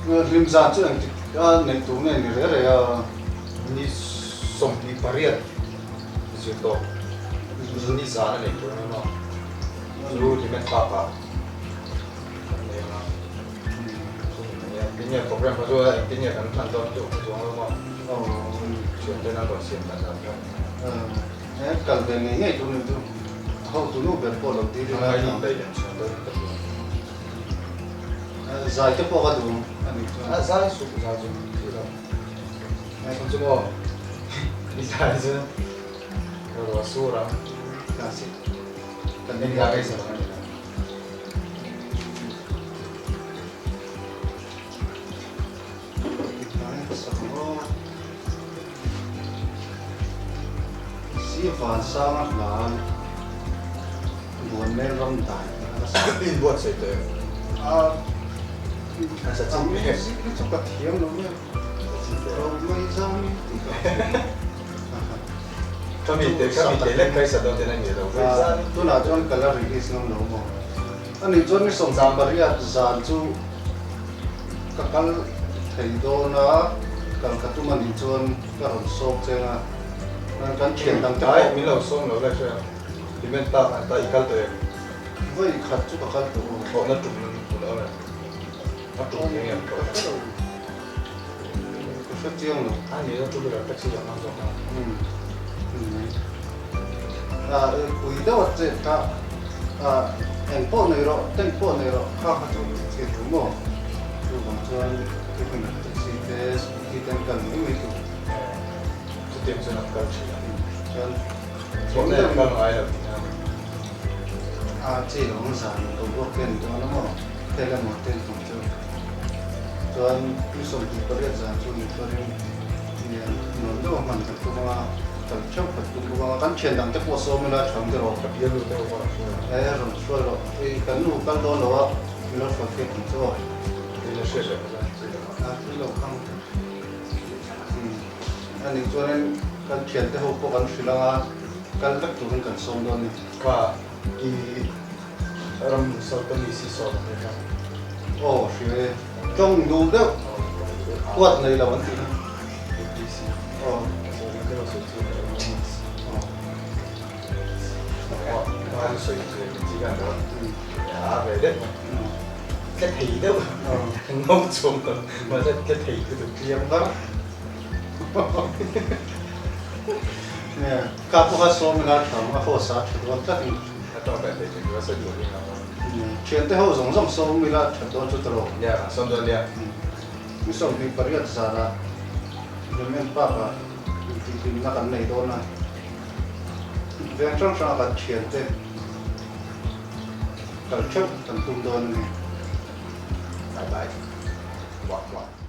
lim za chu ang nei tu ne ni re ni som ni pariat ji to ni za ne tu no lu di men pa Pinya program baru pinya kan kantor tu jual rumah. Oh, contoh nak bersih macam tu. Kalau dengan ni tu how tu nu berpolo diri. Ini bayan contoh tu. Zai tu pokok tu. Zai suku zai tu. Macam cuma ni zai tu. Kalau surah kasih. Kan ni apa sih? Si phản sang là buồn nên rong tải in buồn sẽ tới sẽ chỉ biết cái trong cái tiếng đúng không mấy rong kami lên cái sao đó nên nhiều đâu tôi nói cho anh color release không đúng không anh ấy cho anh sống giảm bớt ra giảm chú các cái thầy đồ nó cần các tụi mình cho anh các hồn sốt chơi à kan chen dang ta mi lo song lo la cha di men ta ikal te voi khat chu ka khal tu ho na tu tu lo la na tu ni ya ko ko chiang lo ani na tu ra ta chi na zo na kui da wa che ta en po nei ro ten po nei ro kha kha tu che tu mo tu bang chuan ki kun ta chi te ki ten kan ni mi tu tiệm cho nó cầu chỉ chỗ này không ai được chỉ là một sản phẩm của tiền cho nó mà đây là một tiềnของchơi cho anh cứ sống thì có biết rằng cho mình có nên thì nó đâu mà thật cũng mà thật chấp thật cũng mà cắn chèn đằng chắc bộ số mình là chọn cái rồi cái gì đâu rồi rồi rồi cái nụ cái đó nó phải cáiของchơi thì nó sẽ cái là không anh cho nên kan thiền te ho po kan filanga kan tak tu kan som don ni ka I ram so to mi si so ne ka oh she trong du de quat nei la wan ti oh so ni ka so ti oh kan so ti ga đó ya về đấy cái thị đó ngông xuống mà cái thị cái được kia đó nè, các cô số mình là thằng mà họ sát thì vẫn tất nhiên. Các bạn thấy chuyện đó sẽ được như nào? Chuyện thế họ giống số mình là thật đó chút rồi. Yeah, xong rồi liền. Mình xong thì phải biết sao là, nhưng mà papa thì nó cần này đó này. Việc trong sao là chuyện thế, cần chấp cần tung đơn này. Bye bye. Walk.